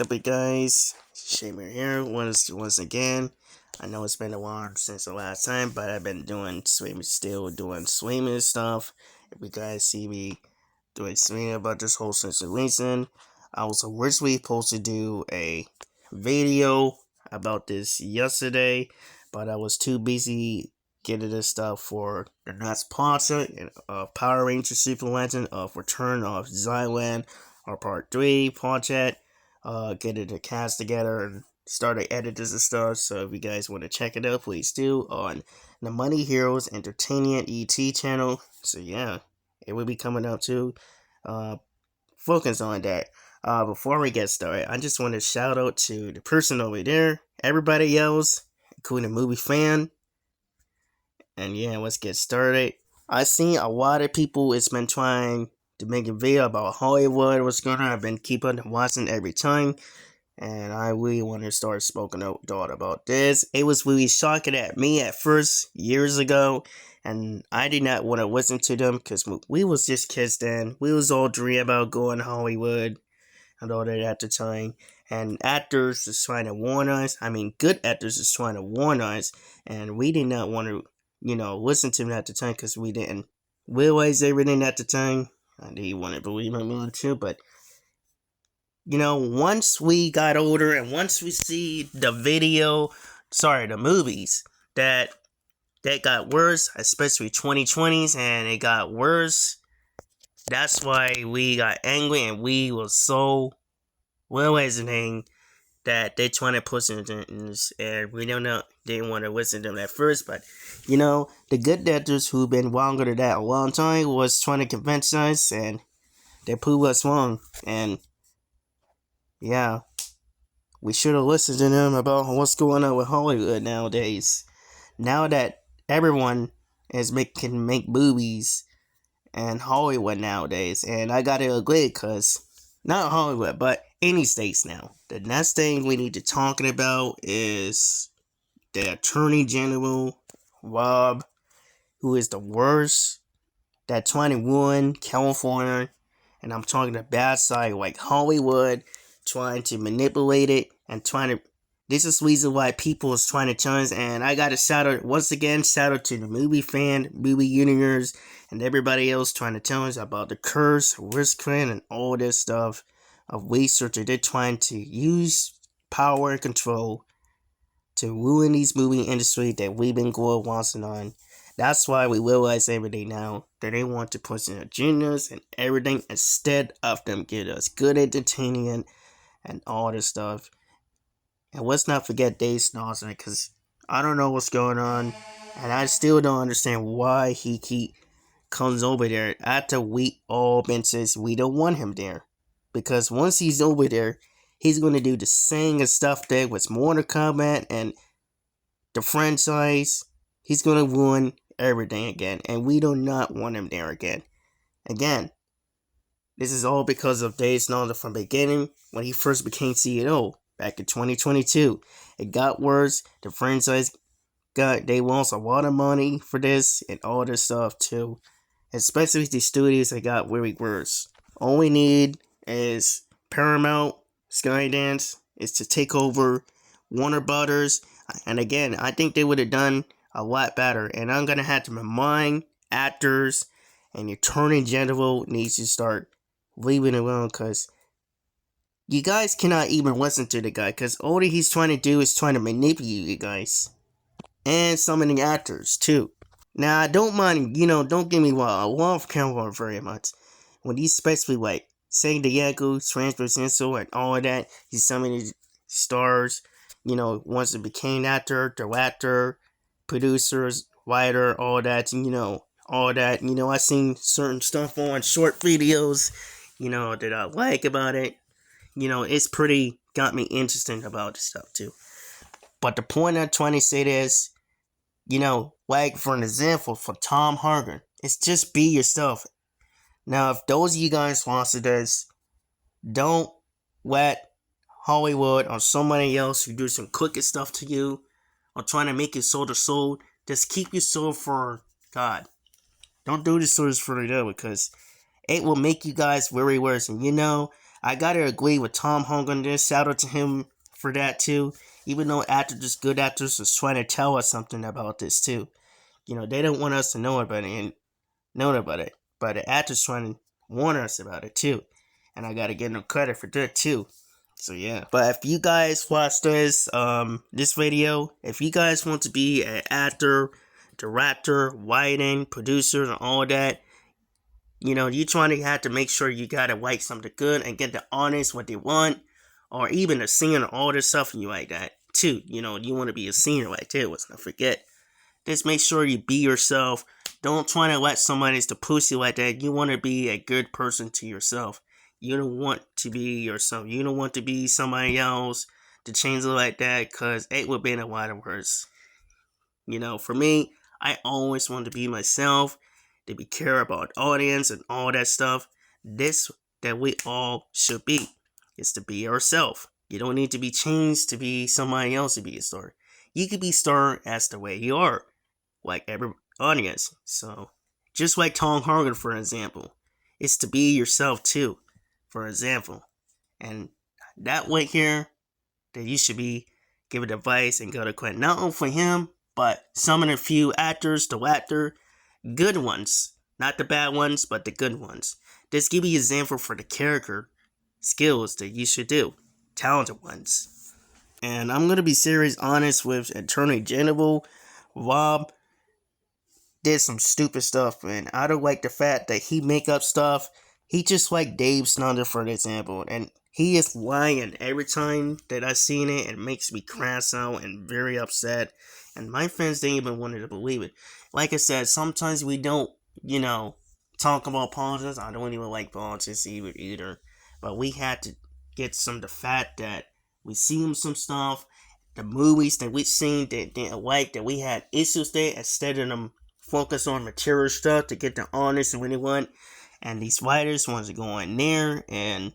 up, you guys? Shamer here once again. I know it's been a while since the last time, but I've been still doing swimming stuff. If you guys see me doing swimming about this whole situation, I was originally supposed to do a video about this yesterday, but I was too busy getting this stuff for the next project of Power Rangers Super Legend of Return of Zyland, our part 3 project. Getting the cast together and started editors and stuff. So if you guys want to check it out, please do on the Money Heroes Entertainment ET channel. So yeah, it will be coming up too. Focus on that. Before we get started, I just want to shout out to the person over there, everybody else, including movie fan. And yeah, let's get started. I seen a lot of people it's been trying to make a video about Hollywood, what's going on. I've been keeping watching every time, and I really want to start spoken out about this. It was really shocking at me at first years ago, and I did not want to listen to them because we was just kids then. We was all dreaming about going to Hollywood and all that at the time. And actors is trying to warn us. I mean, good actors is trying to warn us, and we did not want to, listen to them at the time because we didn't realize everything at the time. I didn't want to believe my mom too, but once we got older and once we see the movies that got worse, especially 2020s, and it got worse. That's why we got angry and we were so realizing that they're trying to push this, and we didn't want to listen to them at first, but the good actors who've been longer than that a long time was trying to convince us, and they proved us wrong. And yeah, we should have listened to them about what's going on with Hollywood nowadays. Now that everyone can make movies in Hollywood nowadays, and I gotta agree, because not Hollywood, but any states now. The next thing we need to talking about is the Attorney General, Rob, who is the worst, that trying to ruin California, and I'm talking the bad side, like Hollywood, trying to manipulate it, and this is the reason why people is trying to change, and I gotta shout out to the movie universe, and everybody else trying to tell us about the curse, risk and all this stuff of research that they're trying to use power and control to ruin these movie industry that we've been going watching on. That's why we realize every day now that they want to push in agendas and everything instead of them get us good entertainment and all this stuff. And let's not forget Dave Snowden, because I don't know what's going on, and I still don't understand why he comes over there after we all been says we don't want him there. Because once he's over there, he's going to do the same stuff there with Mortal Kombat and the franchise. He's going to ruin everything again, and we do not want him there again. Again, this is all because of Dave Snowden from the beginning when he first became CEO back in 2022. It got worse. The franchise they lost a lot of money for this and all this stuff too. Especially the studios that got really worse. All we need is Paramount, Skydance, is to take over Warner Brothers. And again, I think they would have done a lot better. And I'm going to have to remind actors and your Attorney General needs to start leaving alone, because you guys cannot even listen to the guy, because all that he's trying to do is trying to manipulate you guys. And some of the actors too. Now, I don't mind, don't get me wrong, I love California very much. When he's especially like San Diego, Transversal, and all of that, he's some of these stars, once it became actor, director, producers, writer, all that, all that. I seen certain stuff on short videos, that I like about it. It's pretty got me interested about this stuff too. But the point I'm trying to say is, like for an example, for Tom Hargan, it's just be yourself. Now, if those of you guys watch this, don't let Hollywood or somebody else who do some crooked stuff to you or trying to make you soul to soul, just keep your soul for God. Don't do this sort of for the devil, because it will make you guys very worse. And I gotta agree with Tom Hong on this. Shout out to him for that too. Even though actors, good actors, was trying to tell us something about this too. They don't want us to know about it and know about it, but the actors trying to warn us about it too. And I gotta give them credit for that too. So yeah. But if you guys watch this video, if you guys want to be an actor, director, writing, producer, and all that, you trying to have to make sure you gotta write something good and get the audience what they want, or even a singer and all this stuff and you like that too. You want to be a singer right there. Let's not forget. Just make sure you be yourself. Don't try to let somebody to push you like that. You want to be a good person to yourself. You don't want to be yourself. You don't want to be somebody else to change it like that, because it would be a lot of worse. For me, I always want to be myself, to be care about audience and all that stuff. This that we all should be is to be yourself. You don't need to be changed to be somebody else to be a star. You can be star as the way you are, like every audience. So, just like Tom Hargan, for example, it's to be yourself too, for example. And that way here, that you should be giving advice and go to quit. Not only for him, but some of the few actors, the actor, good ones. Not the bad ones, but the good ones. Just give you an example for the character skills that you should do. Talented ones. And I'm going to be serious honest with Attorney General Rob did some stupid stuff, and I don't like the fact that he make up stuff. He just like Dave Snyder, for example, and he is lying every time that I seen it. It makes me crash out and very upset, and my friends didn't even want to believe it. Like I said, sometimes we don't, talk about politics. I don't even like politics either, but we had to get some of the fact that we seen some stuff, the movies that we seen that didn't like, that we had issues there, instead of them focus on material stuff to get the honest and what they want. And these writers want to go in there and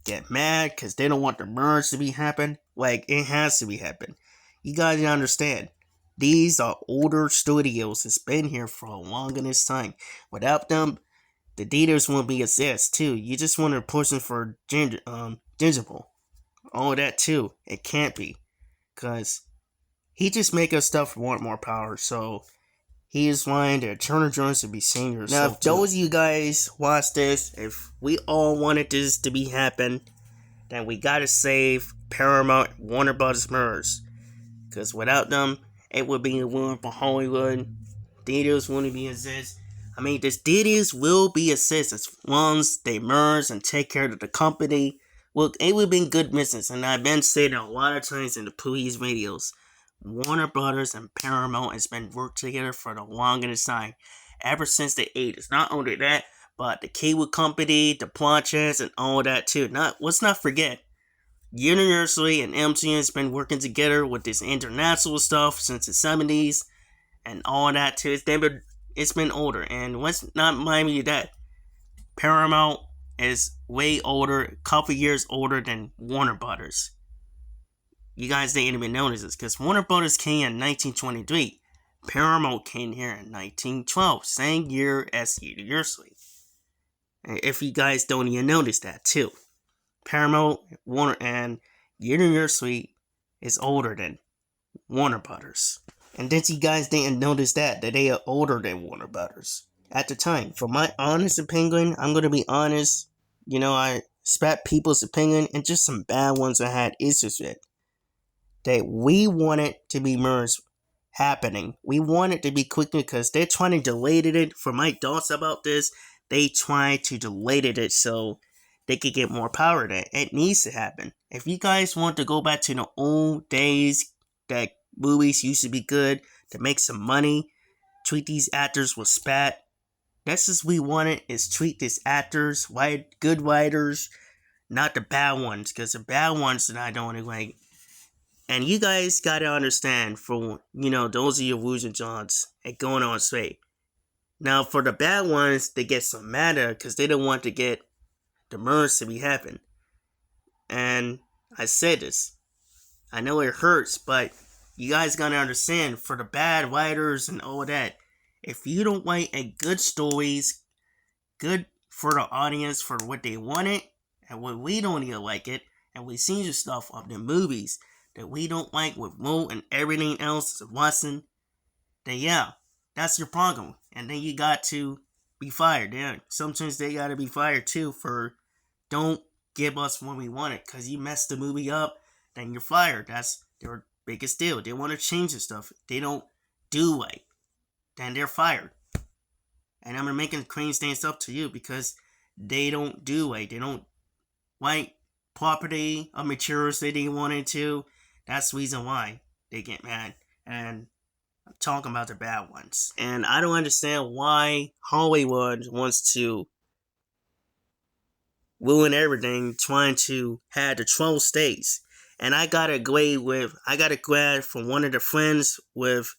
get mad because they don't want the merge to be happen. Like, it has to be happen. You guys understand. These are older studios that's been here for a long this time. Without them, the theaters won't be exist too. You just want to push them for digital. All that too. It can't be. Because he just make us stuff want more power. So he is wanting the Turner Jones to be senior. Now, if those of you guys watch this, if we all wanted this to be happen, then we gotta save Paramount, Warner Brothers merge. Because without them, it would be a win for Hollywood. Theaters wouldn't be exist. I mean, the theaters will be exist as long as they merge and take care of the company. Well, it would have been good business, and I've been saying it a lot of times in the previous videos. Warner Brothers and Paramount has been working together for the longest time, ever since the 80s. Not only that, but the cable company, the projects, and all that too. Let's not forget, Universal and MTN has been working together with this international stuff since the 70s, and all that too. It's been older, and let's not mind you that Paramount is way older, a couple years older than Warner Brothers. You guys didn't even notice this, because Warner Brothers came in 1923. Paramount came here in 1912, same year as Universal. If you guys don't even notice that too. Paramount, Warner, and Universal is older than Warner Brothers. And then you guys didn't notice that they are older than Warner Brothers at the time. For my honest opinion, I'm going to be honest. I respect people's opinion, and just some bad ones I had issues with. That we want it to be merged happening. We want it to be quicker because they're trying to delay it. For my thoughts about this, they try to delay it so they could get more power there. It needs to happen. If you guys want to go back to the old days that movies used to be good, to make some money, treat these actors with spat. That's just we want it, is treat these actors, good writers, not the bad ones, because the bad ones that I don't like. And you guys gotta understand, for those of you losing jobs and going on straight. Now, for the bad ones, they get some matter because they don't want to get the merge to be happen. And I said this. I know it hurts, but you guys gotta understand, for the bad writers and all that, if you don't write a good stories, good for the audience, for what they wanted, And when we don't even like it, and we see the stuff of the movies that we don't like with Walt and everything else is Watson, then yeah, that's your problem. And then you got to be fired. Yeah, sometimes they gotta be fired too for don't give us what we wanted because you messed the movie up, then you're fired. That's their biggest deal. They want to change the stuff. They don't do right, then they're fired. And I'm making claims stands up to you because they don't do right. They don't like property of materials that they wanted to. That's the reason why they get mad. And I'm talking about the bad ones. And I don't understand why Hollywood wants to ruin everything, trying to have the troll states. And I got a grad from one of the friends with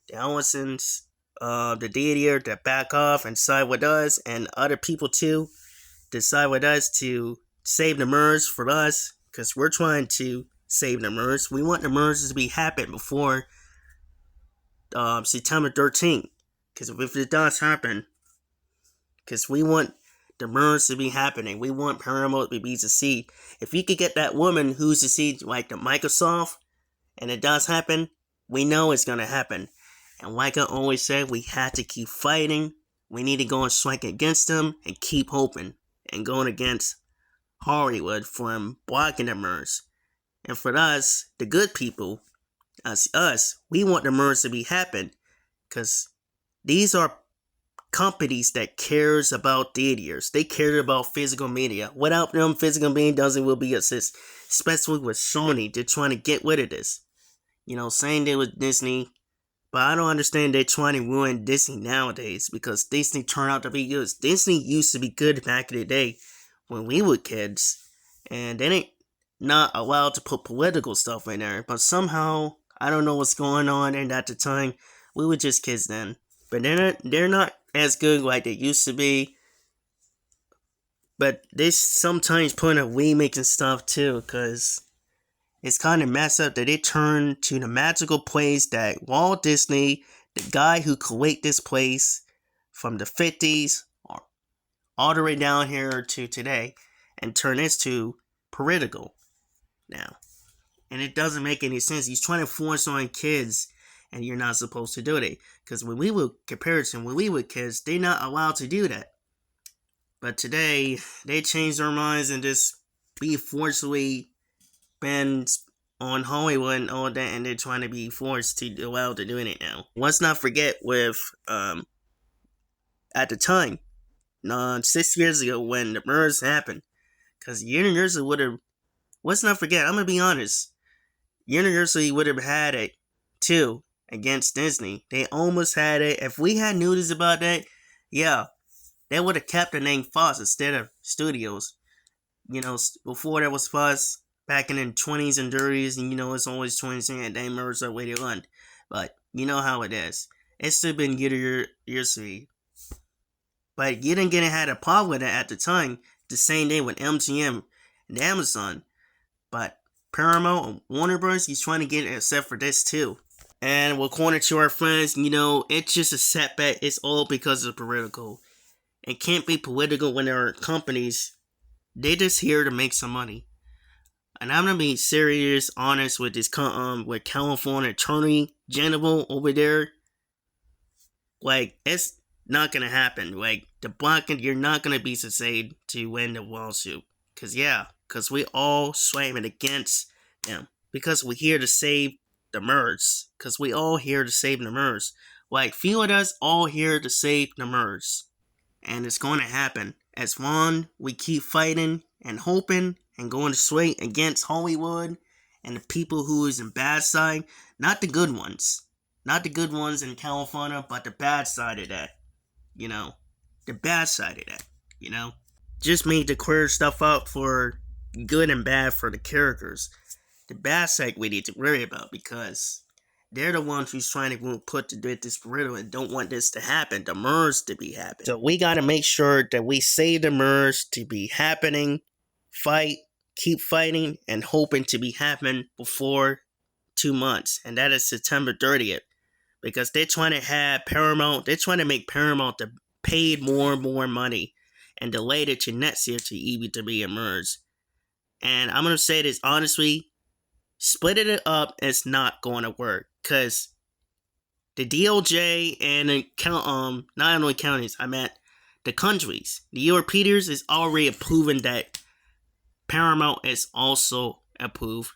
the Ellisons, the deity that back off and side with us, and other people too, to side with us to save the MERS for us, because we're trying to save the MERS. We want the MERS to be happen before September 13th, because if it does happen, because we want the MERS to be happening, we want Paramount to be succeed. If you could get that woman who's succeed like the Microsoft, and it does happen, we know it's gonna happen. And like I always said, we have to keep fighting. We need to go and strike against them and keep hoping and going against Hollywood from blocking the MERS. And for us, the good people, us, we want the MERS to be happen, because these are companies that cares about theaters. They care about physical media. Without them, physical media doesn't will be assist. Especially with Sony, they're trying to get rid of this. You know, same thing with Disney. But I don't understand they're trying to ruin Disney nowadays, because Disney turned out to be good. Disney used to be good back in the day when we were kids. And they ain't not allowed to put political stuff in there. But somehow, I don't know what's going on. And at the time, we were just kids then. But they're not as good like they used to be. But they sometimes put a remake and stuff too, because it's kind of messed up that they turn to the magical place that Walt Disney, the guy who created this place from the 50s all the way down here to today, and turn this to political now. And it doesn't make any sense. He's trying to force on kids, and you're not supposed to do it. Because when we were kids, they're not allowed to do that. But today, they changed their minds and just be forcefully banned on Hollywood and all that, and they're trying to be forced to allow to doing it now. Let's not forget with, at the time, 6 years ago when the MERS happened, because Universal would have, let's not forget, I'm going to be honest, Universal would have had it too against Disney. They almost had it. If we had news about that, yeah, they would have kept the name Fox instead of Studios. You know, before there was Fox, back in the 20s and 30s, and you know, it's always 20s and they merged up later on. But you know how it is. It's still been years to be. But you didn't had a problem with it at the time. The same thing with MGM and Amazon. But Paramount and Warner Bros., he's trying to get it except for this too. And according to our friends, you know, it's just a setback. It's all because of political. It can't be political when there are companies. They're just here to make some money. And I'm gonna be serious, honest with this, with California Attorney General over there. Like, it's not gonna happen. Like, the blocking, you're not gonna be succeed to win the lawsuit. Cause we all swimming against them. Because we're here to save the MERS. Cause we all here to save the MERS. Like, few of us all here to save the MERS. And it's going to happen. As one, we keep fighting and hoping and going straight against Hollywood and the people who is in bad side. Not the good ones. Not the good ones in California, but the bad side of that. You know. The bad side of that. You know. Just made to clear stuff up for good and bad for the characters. The bad side we need to worry about, because they're the ones who's trying to put this burrito and don't want this to happen, the MERS to be happening. So we got to make sure that we save the MERS to be happening, keep fighting, and hoping to be happening before 2 months. And that is September 30th. Because they're trying to have Paramount, they're trying to make Paramount to pay more and more money. and delayed it to next year to even to be emerged. And I'm gonna say this honestly, splitting it up is not going to work because the DOJ and the not only counties, I meant the countries, the Europeans is already approving that Paramount is also approved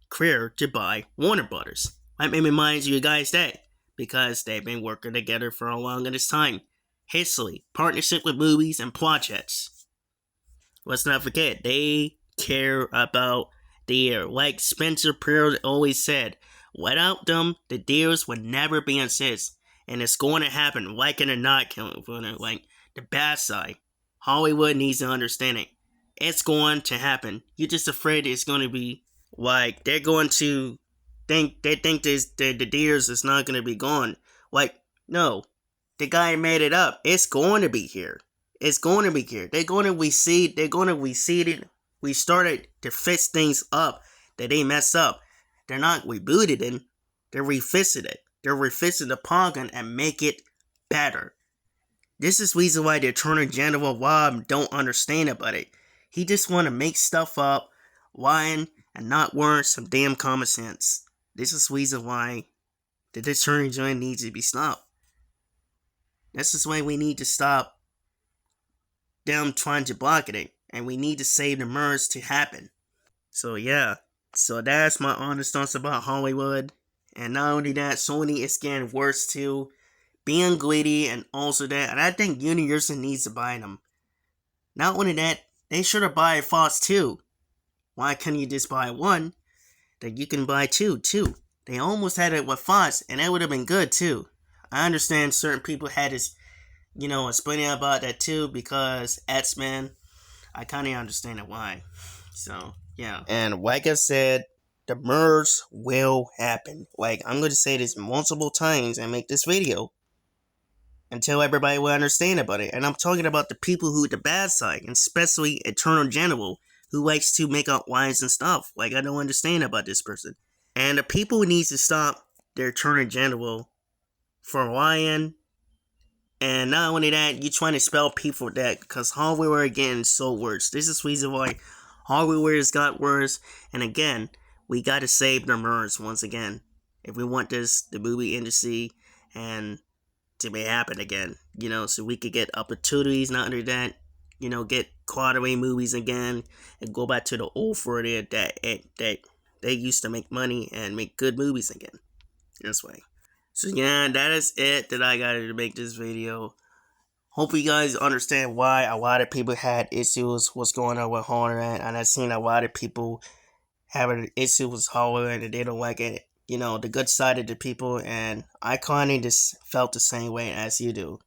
clear to buy Warner Brothers. Let me remind you guys that because they've been working together for a long this time. History, partnership with movies and projects. Let's not forget, they care about the year. Like Spencer Pearl always said, without them, the deals would never be exist. And it's going to happen, like it or not, like the bad side. Hollywood needs to understand it. It's going to happen. You're just afraid it's going to be like they're going to think the deals is not going to be gone. Like, no. The guy made it up. It's going to be here. It's going to be here. They're going to reseed it. We started to fix things up that they messed up. They're not rebooted it. They're refixing it. They're refixing the program and make it better. This is the reason why the Attorney General Rob don't understand about it. He just want to make stuff up, lying, and not wearing some damn common sense. This is the reason why the Attorney General needs to be stopped. This is why we need to stop them trying to block it, and we need to save the merge to happen. So yeah, so that's my honest thoughts about Hollywood. And not only that, Sony is getting worse too, being greedy, and also that, and I think Universal needs to buy them. Not only that, they should have bought Fox too. Why couldn't you just buy one? That you can buy two too. They almost had it with Fox, and that would have been good too. I understand certain people had this, explaining about that too because X-Men. I kind of understand why. So, yeah. And like I said, the merge will happen. Like, I'm going to say this multiple times and make this video until everybody will understand about it. And I'm talking about the people who the bad side, and especially Eternal General, who likes to make up lies and stuff. Like, I don't understand about this person. And the people who need to stop their Eternal General for lying, and not only that, you're trying to spell people that because Hollywood are getting so worse. This is the reason why Hollywood has got worse. And again, we got to save the merge once again if we want the movie industry and to be happen again. So we could get opportunities. Not only that, get quality movies again and go back to the old footage that they used to make money and make good movies again. This way. So yeah, that is it that I got to make this video. Hope you guys understand why a lot of people had issues what's going on with Hollywood, and I've seen a lot of people having issues with Hollywood and they don't like it. The good side of the people, and I kind of just felt the same way as you do.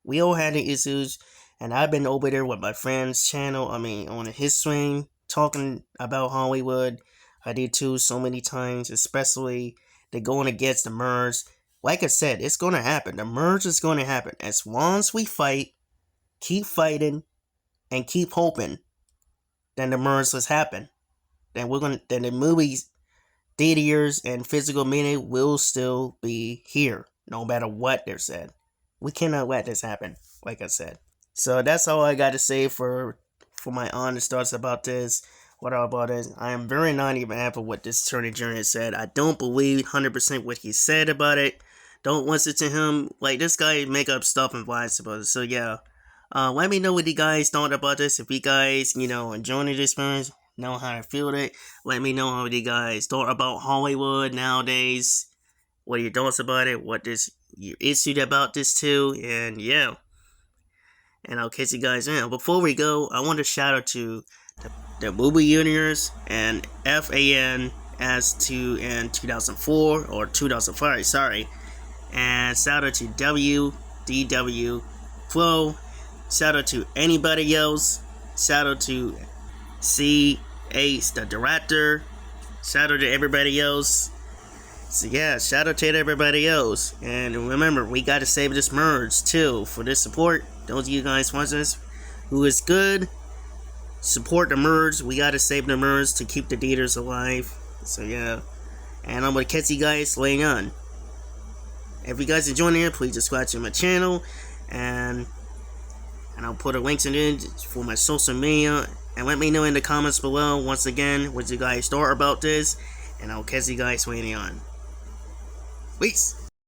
We all had the issues, and I've been over there with my friend's channel. On his stream talking about Hollywood. I did too so many times, especially. They're going against the merge. Like I said, it's going to happen. The merge is going to happen. As long as we fight, keep fighting, and keep hoping, then the merge will happen. Then the movies, theaters, and physical media will still be here, no matter what they're said. We cannot let this happen, like I said. So that's all I got to say for my honest thoughts about this. What about it? I am very not even happy with this Attorney General said. I don't believe 100% what he said about it. Don't listen to him. Like, this guy make up stuff and lies about it. So, yeah. Let me know what you guys thought about this. If you guys, enjoying the experience, know how to feel it. Let me know how you guys thought about Hollywood nowadays. What are your thoughts about it? What is your issue about this too? And, yeah. And I'll catch you guys in. Before we go, I want to shout out to the movie universe and FAN as to in 2004 or 2005, sorry. And shout out to WDW Flow. Shout out to anybody else. Shout out to C8, the director. Shout out to everybody else. So yeah, shout out to everybody else. And remember, we got to save this merge too for this support. Those of you guys watching this who is good, support the merge. We gotta save the merge to keep the theaters alive. So yeah. And I'm gonna catch you guys later on. If you guys enjoying it, please subscribe to my channel. And and I'll put the links in it for my social media. And let me know in the comments below once again what you guys thought about this, and I'll catch you guys later on. Peace.